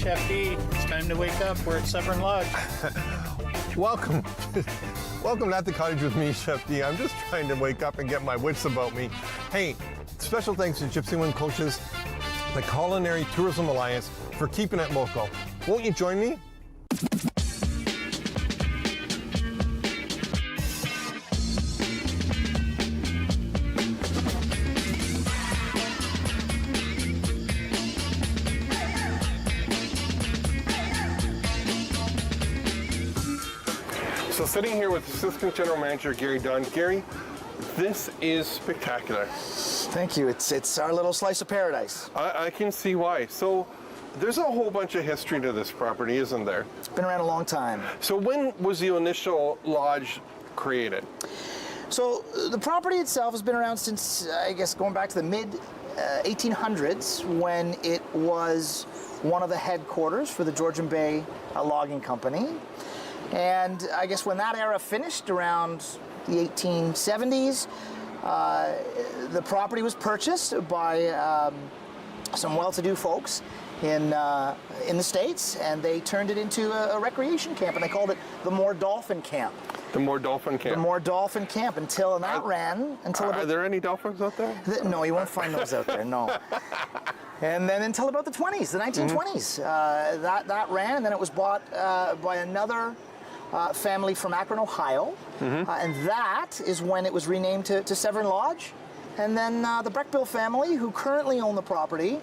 Chef D. It's time to wake up. We're at Severn Lodge. Welcome. Welcome not to Cottage with me, Chef D. I'm just trying to wake up and get my wits about me. Hey, special thanks to Gypsy Wind Coaches, the Culinary Tourism Alliance, for keeping it local. Won't you join me? So sitting here with Assistant General Manager Gary Dunn. Gary, this is spectacular. Thank you. It's our little slice of paradise. I can see why. So there's a whole bunch of history to this property, isn't there? It's been around a long time. So when was the initial lodge created? So the property itself has been around since, I guess, going back to the mid 1800s, when it was one of the headquarters for the Georgian Bay logging company. And I guess when that era finished around the 1870s, the property was purchased by some well-to-do folks in the States, and they turned it into a recreation camp, and they called it the Moore Dolphin Camp. The Moore Dolphin Camp. The Moore Dolphin Camp, until that ran until. Are there any dolphins out there? No, you won't find those out there. No. And then until about the 20s, the 1920s, that ran, and then it was bought by another family from Akron, Ohio, and that is when it was renamed to Severn Lodge. And then the Breckbill family, who currently own the property,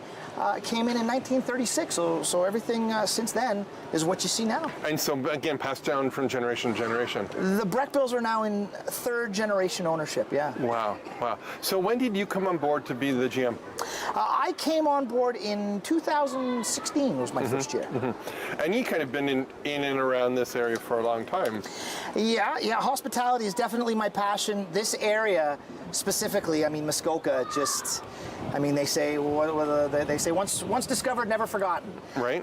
came in 1936. So everything since then is what you see now. And so again, passed down from generation to generation. The Breckbills are now in third generation ownership. Yeah. Wow, wow. So when did you come on board to be the GM? I came on board in 2016 was my first year. And you kind of been in and around this area for a long time. Yeah, hospitality is definitely my passion. This area specifically, I mean, Muskoka, just, I mean, they say once discovered, never forgotten. Right.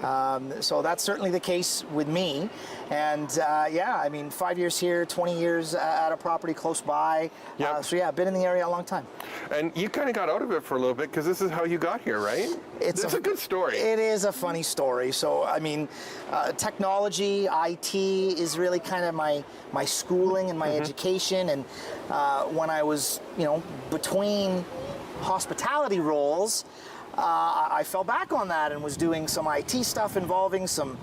So that's certainly the case with me. And yeah, I mean, 5 years here, 20 years at a property close by. Yep. So yeah, I've been in the area a long time. And you kind of got out of it for a little bit because this is how you got here, right? It's a good story. It is a funny story. So, I mean, technology, IT is really kind of my schooling and my education. And when I was, between hospitality roles, I fell back on that and was doing some IT stuff involving some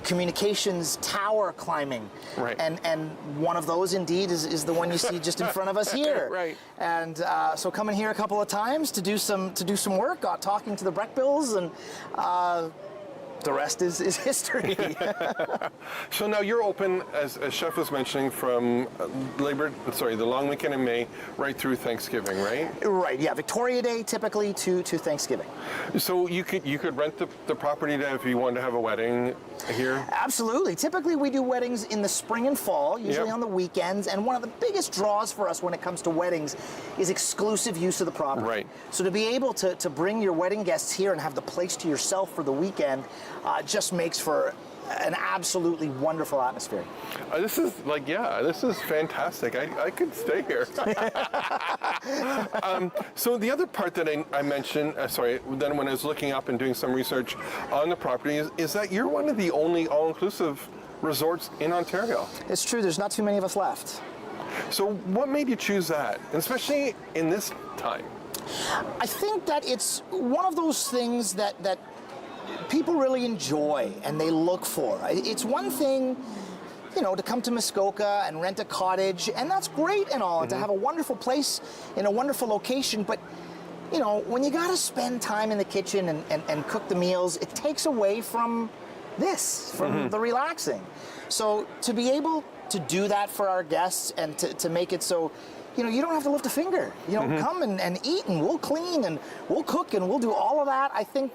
communications tower climbing. Right. And one of those indeed is the one you see just in front of us here. Right. And so coming here a couple of times to do some work, got talking to the Breckbills, and the rest is history. So now you're open, as Chef was mentioning, from the long weekend in May right through Thanksgiving, right? Right, yeah, Victoria Day typically to Thanksgiving. So you could rent the property if you wanted to have a wedding here? Absolutely. Typically we do weddings in the spring and fall, usually on the weekends, and one of the biggest draws for us when it comes to weddings is exclusive use of the property. Right. So to be able to bring your wedding guests here and have the place to yourself for the weekend just makes for an absolutely wonderful atmosphere. This is fantastic. I could stay here. So the other part that I mentioned, then when I was looking up and doing some research on the property is that you're one of the only all-inclusive resorts in Ontario. It's true, there's not too many of us left. So what made you choose that, especially in this time? I think that it's one of those things that people really enjoy and they look for. It's one thing, to come to Muskoka and rent a cottage, and that's great and all, and to have a wonderful place in a wonderful location, but when you gotta spend time in the kitchen and cook the meals, it takes away from the relaxing. So to be able to do that for our guests and to make it so you don't have to lift a finger. Come and eat, and we'll clean and we'll cook and we'll do all of that. I think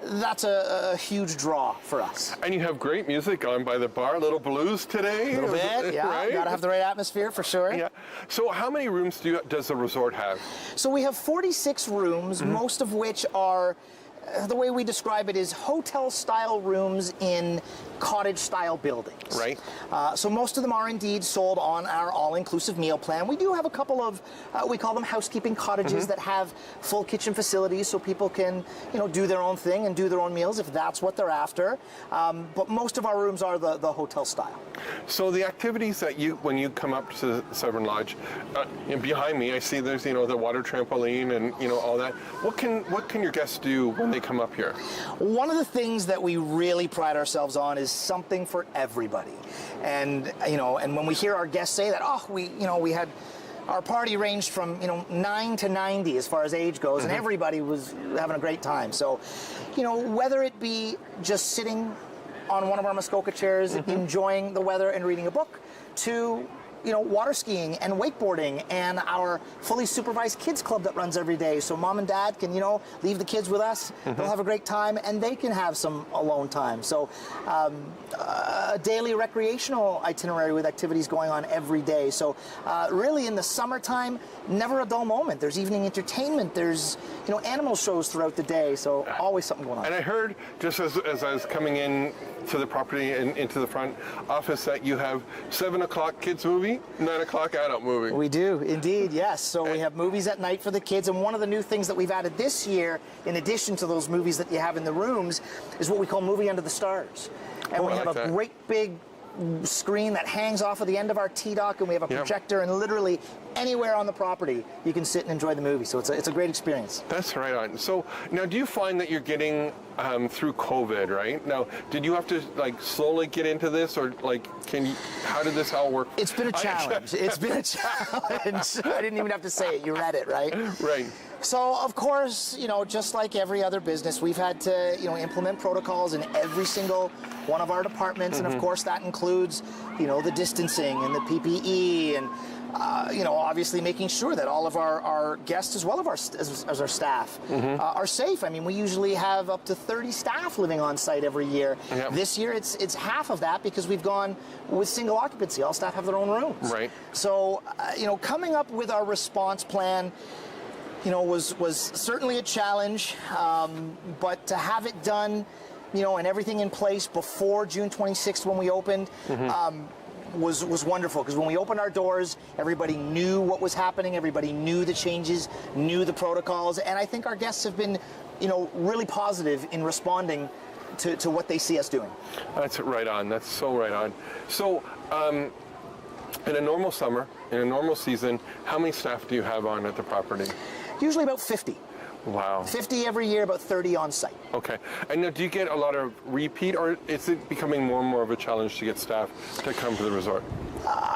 that's a huge draw for us. And you have great music on by the bar, a little blues today. A little bit, yeah. Right? Got to have the right atmosphere for sure. Yeah. So how many rooms does the resort have? So we have 46 rooms, most of which are the way we describe it is hotel-style rooms in cottage-style buildings. Right. So most of them are indeed sold on our all-inclusive meal plan. We do have a couple of, we call them housekeeping cottages that have full kitchen facilities so people can, do their own thing and do their own meals if that's what they're after. But most of our rooms are the hotel style. So the activities that when you come up to Severn Lodge, behind me I see there's the water trampoline and all that. What can your guests do when they come up here? One of the things that we really pride ourselves on is something for everybody. And and when we hear our guests say that, we had our party ranged from 9 to 90 as far as age goes, and everybody was having a great time. So, whether it be just sitting on one of our Muskoka chairs, enjoying the weather and reading a book, to water skiing and wakeboarding and our fully supervised kids club that runs every day. So mom and dad can, leave the kids with us. They'll have a great time and they can have some alone time. So a daily recreational itinerary with activities going on every day. So really in the summertime, never a dull moment. There's evening entertainment. There's, animal shows throughout the day. So always something going on. And I heard just as I was coming in to the property and into the front office that you have 7 o'clock kids movie, 9 o'clock adult movie. We do, indeed, yes. So we have movies at night for the kids, and one of the new things that we've added this year, in addition to those movies that you have in the rooms, is what we call Movie Under the Stars. And we have a great big screen that hangs off of the end of our T-dock, and we have a projector, and literally anywhere on the property you can sit and enjoy the movie. So it's a great experience. That's right on. So now, do you find that you're getting through COVID, right? Now, did you have to slowly get into this, or how did this all work? It's been a challenge. It's been a challenge. I didn't even have to say it. You read it, right? Right. So, of course, just like every other business, we've had to, implement protocols in every single one of our departments. And, of course, that includes, the distancing and the PPE and, obviously making sure that all of our guests as well as our staff are safe. I mean, we usually have up to 30 staff living on site every year. Yep. This year, it's half of that because we've gone with single occupancy. All staff have their own rooms. Right. So, coming up with our response plan, was certainly a challenge, but to have it done, and everything in place before June 26th when we opened, was wonderful, because when we opened our doors, everybody knew what was happening, everybody knew the changes, knew the protocols, and I think our guests have been, really positive in responding to what they see us doing. That's right on. That's so right on. So, in a normal summer, in a normal season, how many staff do you have on at the property? Usually about 50. Wow. 50 every year, about 30 on site. Okay. And now, do you get a lot of repeat, or is it becoming more and more of a challenge to get staff to come to the resort?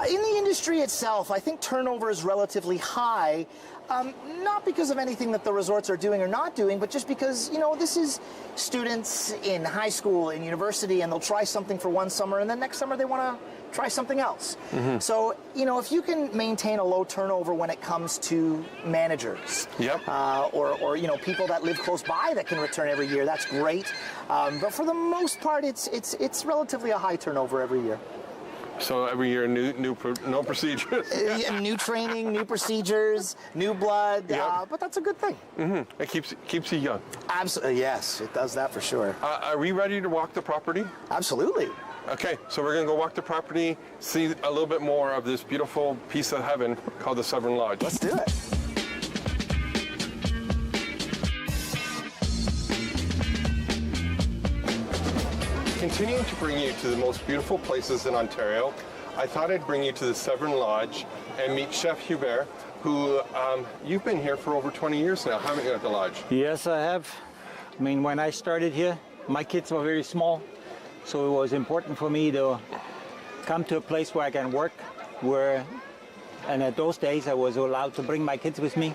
In the industry itself, I think turnover is relatively high, not because of anything that the resorts are doing or not doing, but just because, this is students in high school, in university, and they'll try something for one summer, and then next summer they want to try something else. So, if you can maintain a low turnover when it comes to managers, or people that live close by that can return every year, that's great. But for the most part, it's relatively a high turnover every year. So every year, no procedures. New training, new procedures, new blood. But that's a good thing. It keeps you young. Absolutely, yes, it does that for sure. Are we ready to walk the property? Absolutely. Okay, so we're going to go walk the property, see a little bit more of this beautiful piece of heaven called the Severn Lodge. Let's do it. Continuing to bring you to the most beautiful places in Ontario, I thought I'd bring you to the Severn Lodge and meet Chef Hubert, who you've been here for over 20 years now, haven't you, at the lodge? Yes, I have. I mean, when I started here, my kids were very small, so it was important for me to come to a place where I can work, and at those days I was allowed to bring my kids with me.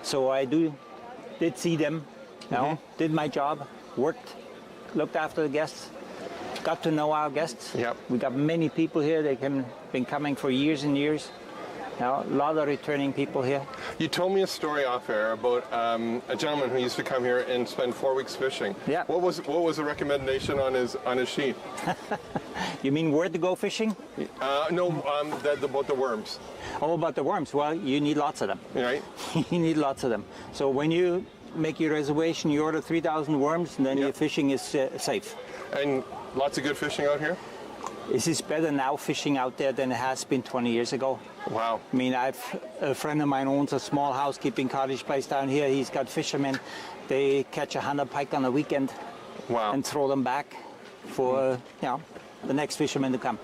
So I did see them, did my job, worked, looked after the guests, got to know our guests. We got many people here. They've been coming for years and years. Now, a lot of returning people here. You told me a story off air about a gentleman who used to come here and spend 4 weeks fishing. Yeah. What was the recommendation on his sheet? You mean where to go fishing? No, about the worms. Oh, about the worms. Well, you need lots of them. Right. You need lots of them. So when you make your reservation, you order 3,000 worms, and then your fishing is safe. And lots of good fishing out here? This is better now fishing out there than it has been 20 years ago. Wow. I mean, a friend of mine owns a small housekeeping cottage place down here. He's got fishermen. They catch 100 pike on a weekend and throw them back for the next fisherman to come.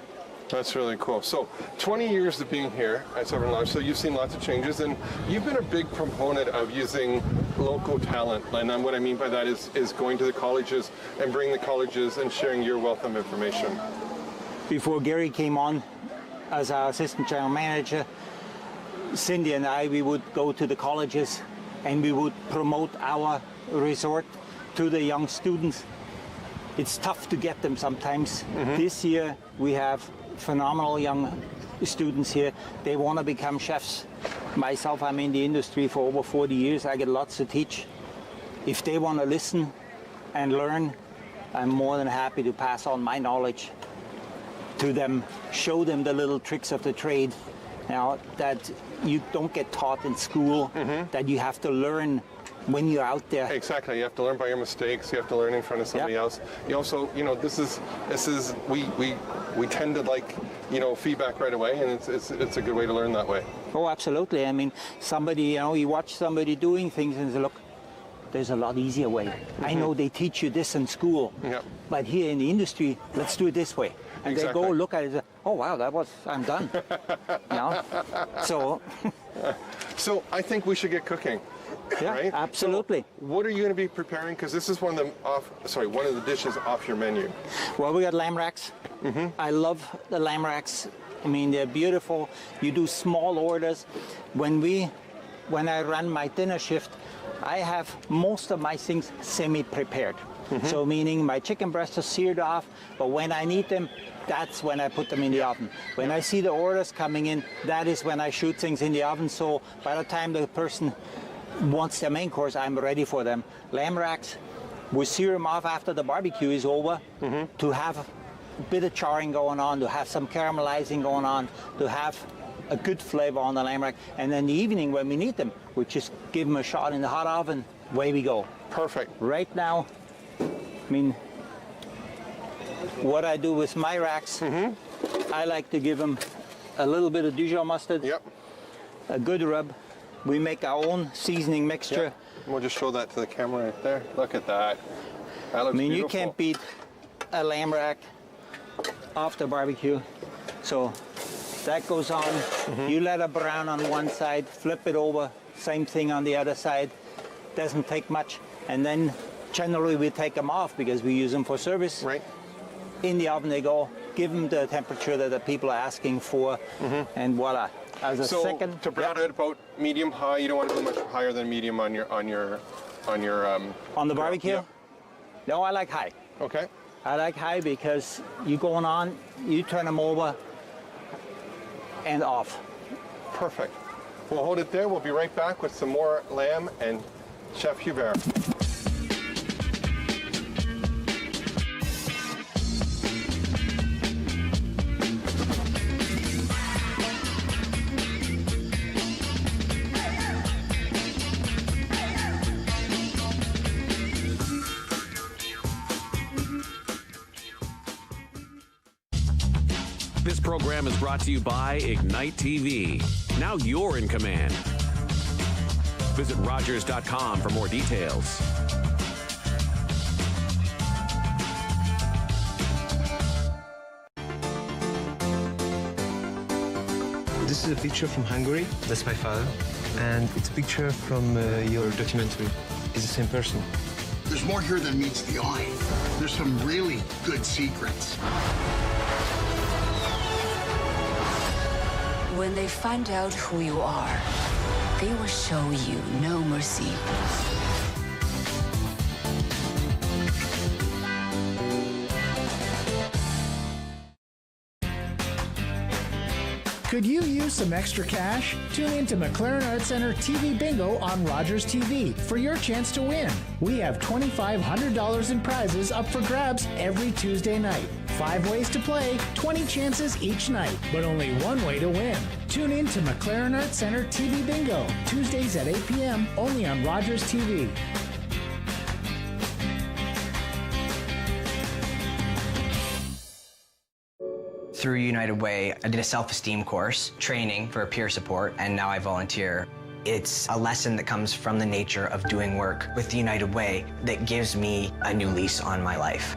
That's really cool. So 20 years of being here at Severn Lodge, so you've seen lots of changes, and you've been a big proponent of using local talent. And what I mean by that is going to the colleges and bringing the colleges and sharing your wealth of information. Before Gary came on as our assistant general manager, Cindy and I, we would go to the colleges and we would promote our resort to the young students. It's tough to get them sometimes. This year we have phenomenal young students here. They want to become chefs. Myself, I'm in the industry for over 40 years. I get lots to teach. If they want to listen and learn, I'm more than happy to pass on my knowledge to them, show them the little tricks of the trade that you don't get taught in school, that you have to learn when you're out there. Exactly. You have to learn by your mistakes. You have to learn in front of somebody else. You also, this is we tend to like, feedback right away, and it's a good way to learn that way. Oh, absolutely. I mean, somebody, you watch somebody doing things and say, look, there's a lot easier way. I know they teach you this in school, but here in the industry, let's do it this way. And they go look at it and say, oh wow, I'm done. So I think we should get cooking. Yeah, right? absolutely. So what are you going to be preparing? Because this is one of the dishes off your menu. Well, we got lamb racks. I love the lamb racks. I mean, they're beautiful. You do small orders. When I run my dinner shift, I have most of my things semi-prepared. So meaning my chicken breasts are seared off, but when I need them, that's when I put them in the oven. When I see the orders coming in, that is when I shoot things in the oven. So by the time the person wants their main course, I'm ready for them. Lamb racks, we sear them off after the barbecue is over to have a bit of charring going on, to have some caramelizing going on, to have a good flavor on the lamb rack. And then in the evening when we need them, we just give them a shot in the hot oven, away we go. Perfect. Right now, I mean, what I do with my racks, I like to give them a little bit of Dijon mustard, a good rub. We make our own seasoning mixture. We'll just show that to the camera right there. Look at that. That looks beautiful. You can't beat a lamb rack after barbecue. So that goes on. You let it brown on one side, flip it over, same thing on the other side. Doesn't take much. And then generally we take them off because we use them for service. Right. In the oven they go. Give them the temperature that the people are asking for, and voila. As a second, to brown it about medium high. You don't want to go much higher than medium on the barbecue. Yeah. No, I like high. Okay. I like high because you going on, you turn them over and off. Perfect. We'll hold it there. We'll be right back with some more lamb and Chef Hubert. This program is brought to you by Ignite TV. Now you're in command. Visit Rogers.com for more details. This is a picture from Hungary. That's my father. And it's a picture from your documentary. It's the same person. There's more here than meets the eye. There's some really good secrets. When they find out who you are, they will show you no mercy. Could you use some extra cash? Tune in to McLaren Arts Center TV Bingo on Rogers TV for your chance to win. We have $2,500 in prizes up for grabs every Tuesday night. 5 ways to play, 20 chances each night, but only one way to win. Tune in to McLaren Arts Center TV Bingo, Tuesdays at 8 p.m. only on Rogers TV. Through United Way, I did a self-esteem course, training for peer support, and now I volunteer. It's a lesson that comes from the nature of doing work with the United Way that gives me a new lease on my life.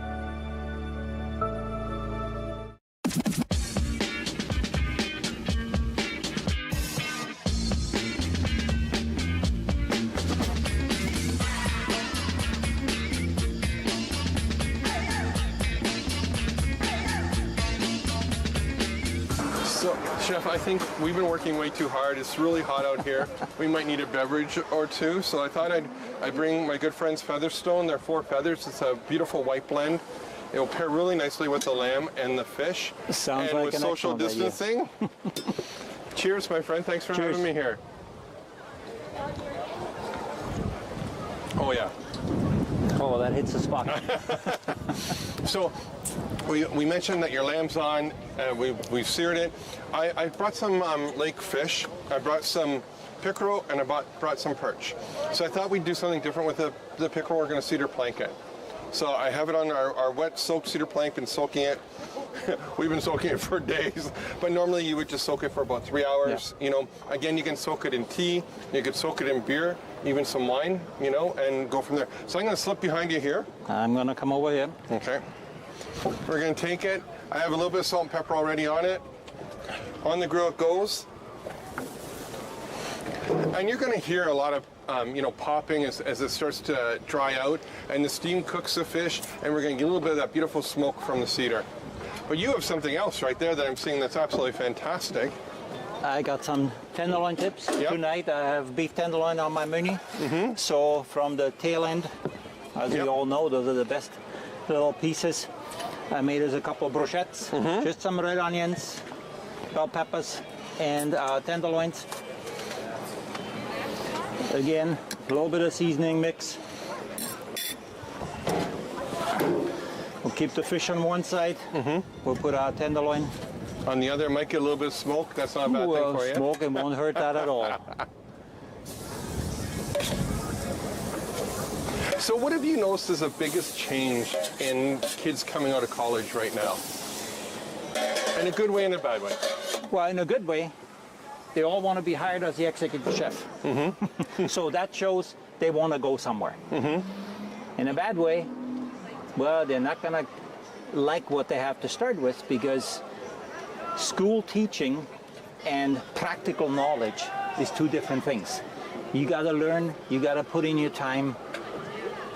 Chef, I think we've been working way too hard. It's really hot out here. We might need a beverage or two, so I thought I'd bring my good friends Featherstone. They're 4 feathers. It's a beautiful white blend. It'll pair really nicely with the lamb and the fish. Sounds and like with an social excellent distancing. Cheers, my friend. Thanks for having me here. Oh, yeah. Oh, that hits the spot. So, we mentioned that your lamb's on. We've seared it. I brought some lake fish. I brought some pickerel, and I brought some perch. So I thought we'd do something different with the pickerel. We're going to cedar plank it. So I have it on our wet soaked cedar plank. Been soaking it. We've been soaking it for days, but normally you would just soak it for about 3 hours. Yeah. You know, again, you can soak it in tea. You could soak it in beer, even some wine. You know, and go from there. So I'm going to slip behind you here. I'm going to come over here. Okay. We're going to take it. I have a little bit of salt and pepper already on it. On the grill it goes. And you're going to hear a lot of popping as it starts to dry out, and the steam cooks the fish, and we're going to get a little bit of that beautiful smoke from the cedar. But you have something else right there that I'm seeing that's absolutely fantastic. I got some tenderloin tips. Yep. Tonight I have beef tenderloin on my menu. So from the tail end, as you all know, those are the best little pieces. I made us a couple of brochettes, just some red onions, bell peppers, and tenderloins. Again, a little bit of seasoning mix. We'll keep the fish on one side. We'll put our tenderloin on the other. Might get a little bit of smoke. That's not a bad thing for you. Smoke, it won't hurt that at all. So what have you noticed is the biggest change in kids coming out of college right now? In a good way and a bad way? Well, in a good way, they all want to be hired as the executive chef. So that shows they want to go somewhere. In a bad way, well, they're not going to like what they have to start with, because school teaching and practical knowledge is 2 different things. You got to learn, you got to put in your time.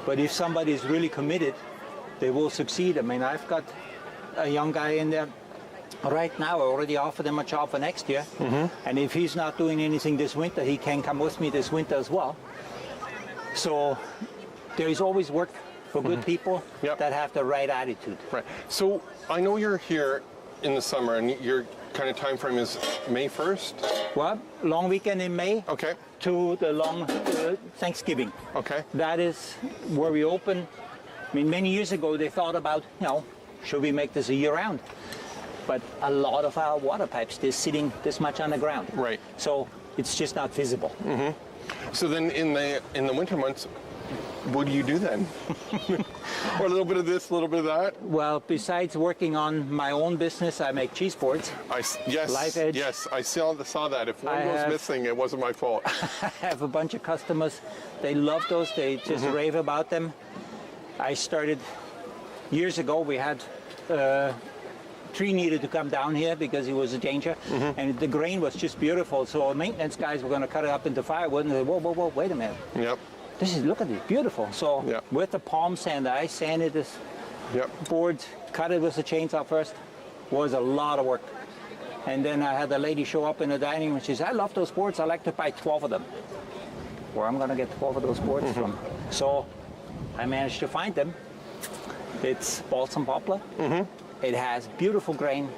But if somebody is really committed, they will succeed. I mean, I've got a young guy in there right now. I already offered him a job for next year. And if he's not doing anything this winter, he can come with me this winter as well. So there is always work for good people that have the right attitude. Right. So I know you're here in the summer, and your kind of time frame is May 1st? Well, long weekend in May. Okay. To the long Thanksgiving. Okay. That is where we open. I mean, many years ago they thought about, should we make this a year round? But a lot of our water pipes, they're sitting this much on the ground. Right. So it's just not feasible. So then in the winter months, what do you do then? Or a little bit of this, a little bit of that? Well, besides working on my own business, I make cheese boards. Yes, Live edge. yes, I saw that. If one goes missing, it wasn't my fault. I have a bunch of customers. They love those. They just rave about them. I started years ago. We had tree needed to come down here because it was a danger, and the grain was just beautiful. So our maintenance guys were going to cut it up into firewood, and they said, whoa, wait a minute. Yep. Look at it, beautiful. So with the palm sander, I sanded this board, cut it with the chainsaw first. Was a lot of work. And then I had a lady show up in the dining room, and she said, I love those boards. I like to buy 12 of them. Where I'm going to get 12 of those boards from? So I managed to find them. It's balsam poplar. It has beautiful grain,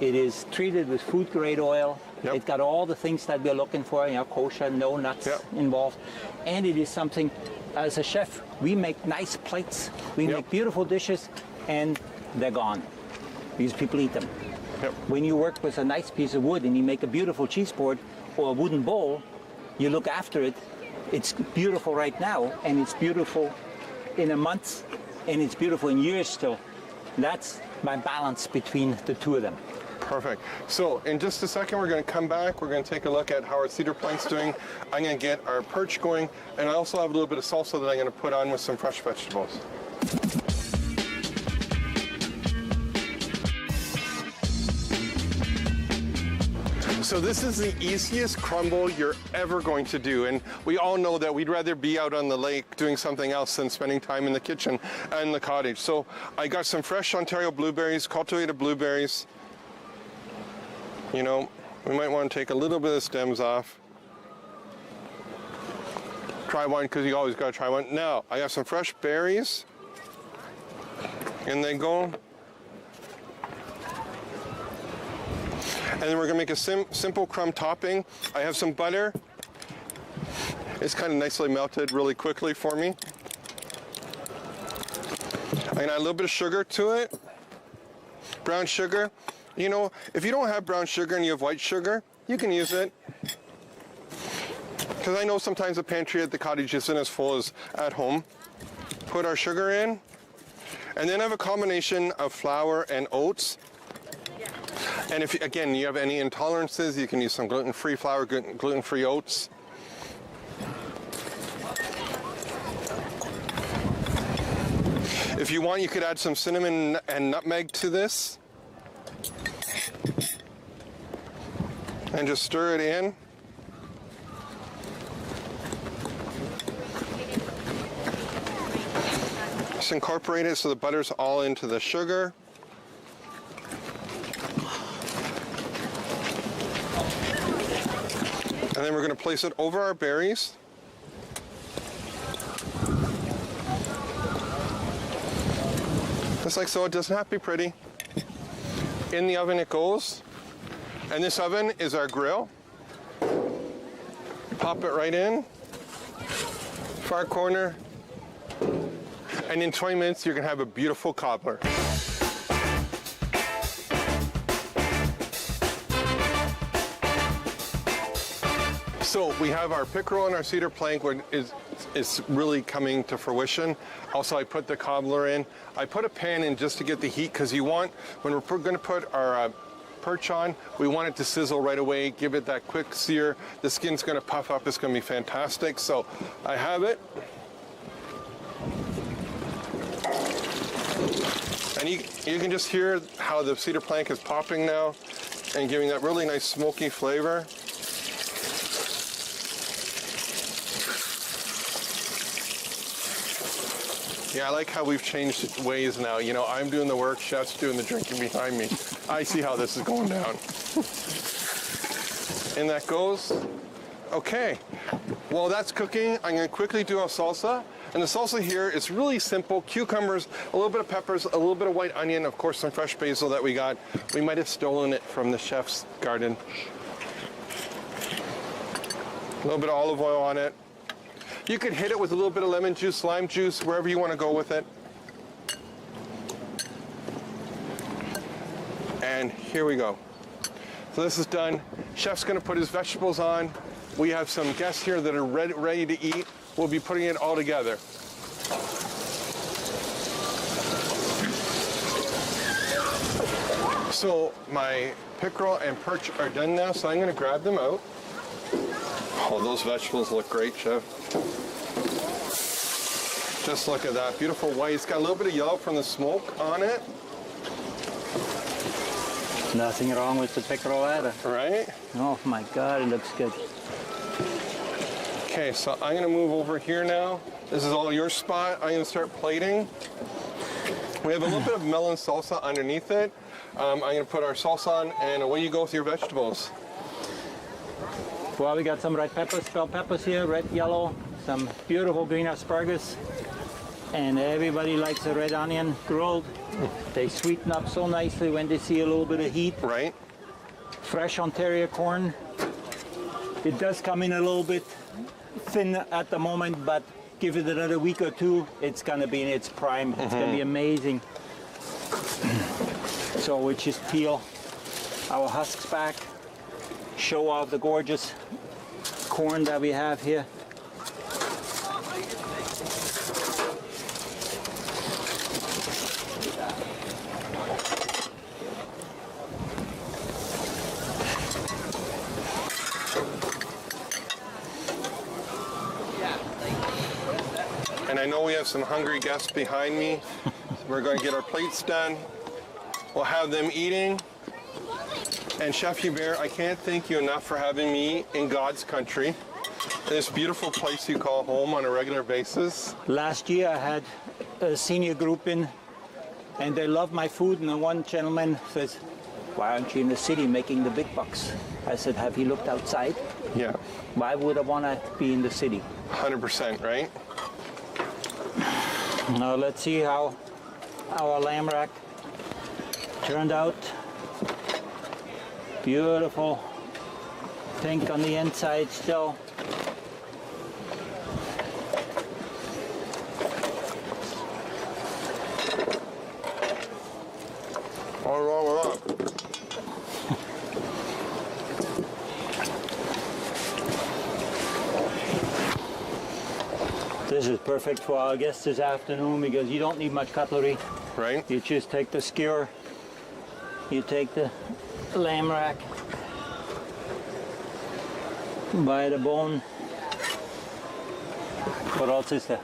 It is treated with food-grade oil. Yep. It's got all the things that we're looking for, kosher, no nuts involved. And it is something, as a chef, we make nice plates, we make beautiful dishes, and they're gone because people eat them. Yep. When you work with a nice piece of wood and you make a beautiful cheese board or a wooden bowl, you look after it. It's beautiful right now, and it's beautiful in a month, and it's beautiful in years still. That's my balance between the two of them. Perfect. So in just a second, we're going to come back. We're going to take a look at how our cedar plank's doing. I'm going to get our perch going, and I also have a little bit of salsa that I'm going to put on with some fresh vegetables. So this is the easiest crumble you're ever going to do, and we all know that we'd rather be out on the lake doing something else than spending time in the kitchen and the cottage. So I got some fresh Ontario blueberries, cultivated blueberries. You know, we might want to take a little bit of stems off. Try one, because you always got to try one. Now, I got some fresh berries. And they go. And then we're going to make a simple crumb topping. I have some butter. It's kind of nicely melted really quickly for me. I'm going to add a little bit of sugar to it. Brown sugar. You know, if you don't have brown sugar and you have white sugar, you can use it. Because I know sometimes the pantry at the cottage isn't as full as at home. Put our sugar in. And then I have a combination of flour and oats. And if, again, you have any intolerances, you can use some gluten-free flour, gluten-free oats. If you want, you could add some cinnamon and nutmeg to this. And just stir it in. Just incorporate it so the butter's all into the sugar. And then we're going to place it over our berries. Just like so. It doesn't have to be pretty. In the oven it goes. And this oven is our grill. Pop it right in. Far corner. And in 20 minutes you're going to have a beautiful cobbler. So we have our pickerel and our cedar plank, which is really coming to fruition. Also, I put the cobbler in. I put a pan in just to get the heat, because you want, when we're going to put our perch on, we want it to sizzle right away, give it that quick sear. The skin's going to puff up. It's going to be fantastic. So I have it. And you can just hear how the cedar plank is popping now and giving that really nice smoky flavor. Yeah, I like how we've changed ways now. You know, I'm doing the work, chef's doing the drinking behind me. I see how this is going down. And that goes. Okay, well that's cooking. I'm gonna quickly do a salsa. And the salsa here is really simple. Cucumbers, a little bit of peppers, a little bit of white onion, of course some fresh basil that we got. We might have stolen it from the chef's garden. A little bit of olive oil on it. You could hit it with a little bit of lemon juice, lime juice, wherever you want to go with it. And here we go. So this is done. Chef's going to put his vegetables on. We have some guests here that are ready to eat. We'll be putting it all together. So my pickerel and perch are done now, so I'm going to grab them out. Oh, those vegetables look great, Chef. Just look at that, beautiful white. It's got a little bit of yellow from the smoke on it. Nothing wrong with the pickerel either. Right? Oh my God, it looks good. Okay, so I'm gonna move over here now. This is all your spot. I'm gonna start plating. We have a little bit of melon salsa underneath it. I'm gonna put our salsa on, and away you go with your vegetables. Well, we got some red peppers, bell peppers here, red, yellow, some beautiful green asparagus. And everybody likes a red onion grilled. They sweeten up so nicely when they see a little bit of heat. Right. Fresh Ontario corn. It does come in a little bit thin at the moment, but give it another week or two, it's gonna be in its prime. It's gonna be amazing. So we just peel our husks back, show off the gorgeous corn that we have here. And I know we have some hungry guests behind me. We're going to get our plates done. We'll have them eating. And Chef Hubert, I can't thank you enough for having me in God's country. This beautiful place you call home on a regular basis. Last year I had a senior group in, and they loved my food, and the one gentleman says, "Why aren't you in the city making the big bucks?" I said, "Have you looked outside?" Yeah. Why would I want to be in the city? 100%, right? Now let's see how our lamb rack turned out. Beautiful pink on the inside still. All roll it up. This is perfect for our guests this afternoon because you don't need much cutlery. Right. You just take the skewer, you take the lamb rack by the bone. What else is there?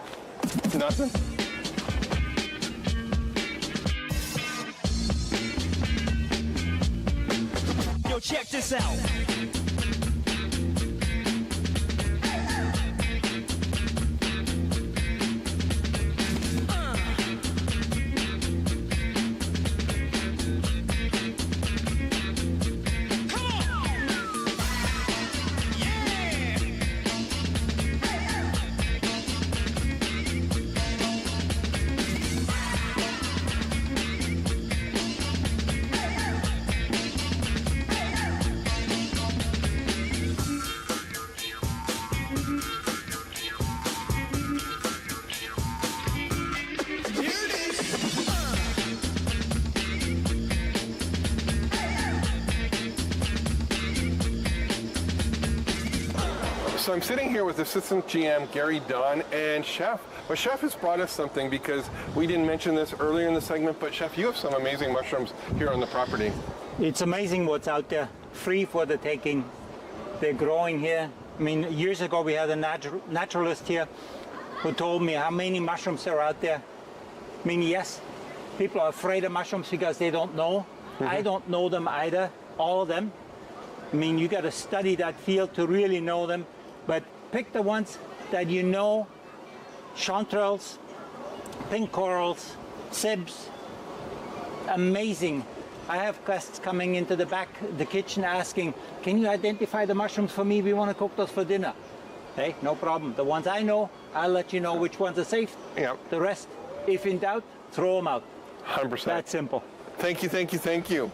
Nothing. Yo, check this out. So I'm sitting here with Assistant GM Gary Dunn and Chef. Well, Chef has brought us something because we didn't mention this earlier in the segment, but Chef, you have some amazing mushrooms here on the property. It's amazing what's out there, free for the taking. They're growing here. I mean, years ago we had a naturalist here who told me how many mushrooms are out there. I mean, yes, people are afraid of mushrooms because they don't know. I don't know them either, all of them. I mean, you got to study that field to really know them. But pick the ones that you know: chanterelles, pink corals, sibs. Amazing. I have guests coming into the kitchen asking, "Can you identify the mushrooms for me? We want to cook those for dinner." Hey, no problem. The ones I know, I'll let you know which ones are safe. Yep. The rest, if in doubt, throw them out. 100%. That simple. Thank you, thank you, thank you.